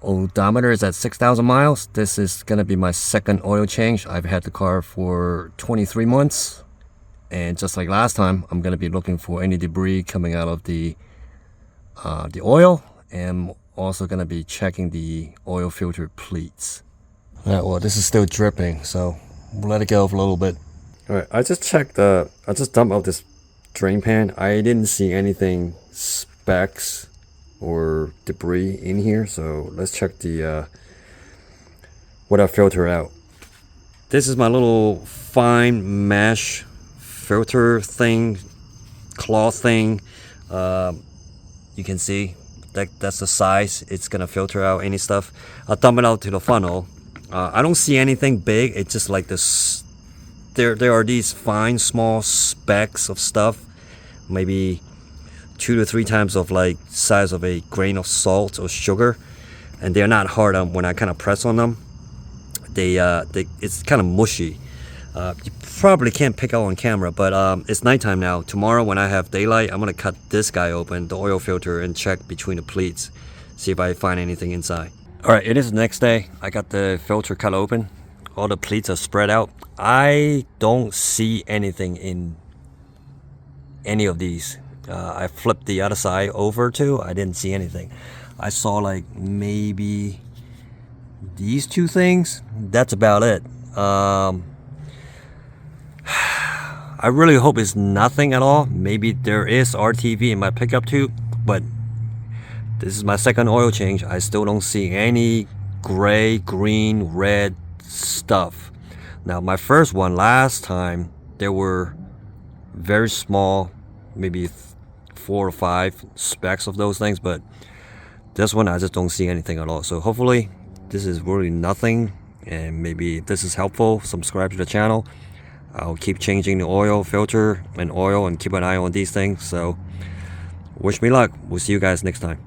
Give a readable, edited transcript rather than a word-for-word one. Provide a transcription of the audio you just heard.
odometer is at 6,000 miles. This is gonna be my second oil change. I've had the car for 23 months, and just like last time, I'm gonna be looking for any debris coming out of the oil, and also gonna be checking the oil filter pleats. All right, well, this is still dripping, so we'll let it go for a little bit. All right, I just dumped out this drain pan. I didn't see anything specks or debris in here, so let's check the what I filter out. This is my little fine mesh filter thing, cloth thing. You can see that's the size. It's gonna filter out any stuff. I'll dump it out to the funnel. I don't see anything big. It's just like this. There are these fine small specks of stuff, maybe 2 to 3 times of like size of a grain of salt or sugar, and they're not hard on when I kind of press on them. It's kind of mushy. You probably can't pick out on camera, but it's nighttime now. Tomorrow when I have daylight, I'm gonna cut this guy open, the oil filter, and check between the pleats, see if I find anything inside. All right, it is the next day. I got the filter cut open. All the pleats are spread out. I don't see anything in any of these. I flipped the other side over too. I didn't see anything. I saw like maybe these 2 things. That's about it. I really hope it's nothing at all. Maybe there is RTV in my pickup tube, but this is my second oil change. I still don't see any gray, green, red stuff. Now my first one last time, there were very small, maybe 4 or 5 specks of those things, but this one I just don't see anything at all. So hopefully this is really nothing, and maybe if this is helpful, subscribe to the channel. I'll keep changing the oil filter and oil and keep an eye on these things. So wish me luck. We'll see you guys next time.